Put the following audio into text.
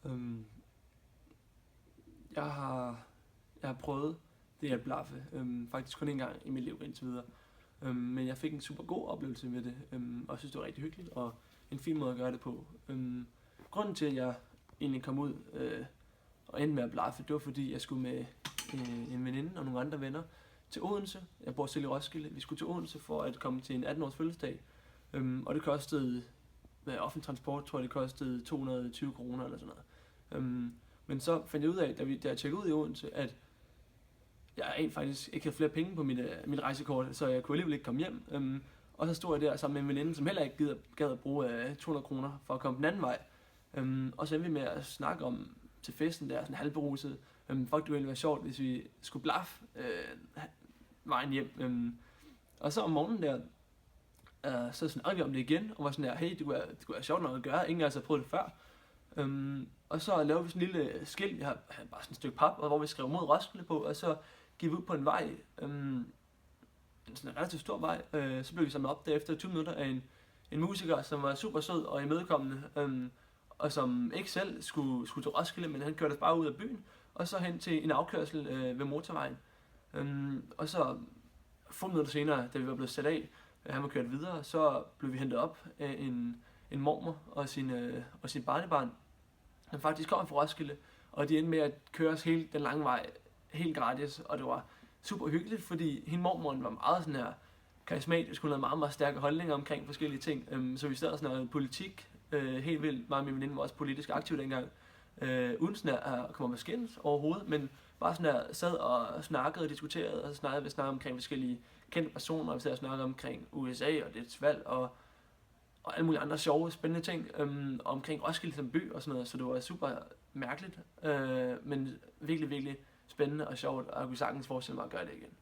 Øhm, jeg har prøvet det at blaffe, faktisk kun en gang i mit liv indtil videre. Men jeg fik en super god oplevelse med det, og synes det var rigtig hyggeligt, og en fin måde at gøre det på. Grunden til, at jeg egentlig kom ud og endte med at blaffe, det var fordi, jeg skulle med en veninde og nogle andre venner til Odense. Jeg bor selv i Roskilde. Vi skulle til Odense for at komme til en 18-års fødselsdag, og det kostede, med offentlig transport, tror jeg, det kostede 220 kroner eller sådan noget. Men så fandt jeg ud af, da jeg tjekkede ud i Odense, at jeg rent faktisk ikke havde flere penge på mit rejsekort, så jeg kunne alligevel ikke komme hjem. Og så stod jeg der sammen med en veninde, som heller ikke gad at bruge 200 kroner for at komme den anden vej. Og så endte vi med at snakke om til festen der, sådan halvberuset. Fuck, det ville egentlig være sjovt, hvis vi skulle blaffe vejen hjem. Og så om morgenen der, så snakkede vi om det igen, og var sådan der, hey, det kunne være sjovt nok at gøre, ingen af os har prøvet det før. Og så lavede vi sådan en lille skilt, vi har bare sådan et stykke pap, hvor vi skrev mod Roskilde på, og så gik vi ud på en vej, sådan en relativt stor vej, så blev vi samlet op der efter 20 minutter af en musiker, som var super sød og imødekommende, og som ikke selv skulle til Roskilde, men han kørte os bare ud af byen, og så hen til en afkørsel ved motorvejen. Og så få minutter senere, da vi var blevet sat af, han var kørt videre, så blev vi hentet op af en mormor og sin barnebarn, han faktisk kom fra Roskilde, og de endte med at køre os hele den lange vej, helt gratis, og det var super hyggeligt, fordi hende mormoren var meget sådan her karismatisk, hun havde meget, meget stærke holdninger omkring forskellige ting, så vi sad og snakkede politik, helt vildt, meget min veninde var også politisk aktiv dengang, uden sådan her at komme på skins overhovedet, men bare sådan her sad og snakkede og diskuterede, og snakkede omkring forskellige kendte personer, og vi sad og snakkede omkring USA og dets valg, og alle mulige andre sjove, spændende ting omkring Roskilde som by og sådan noget, så det var super mærkeligt, men virkelig, virkelig spændende og sjovt, og jeg kunne sagtens forestille mig at gøre det igen.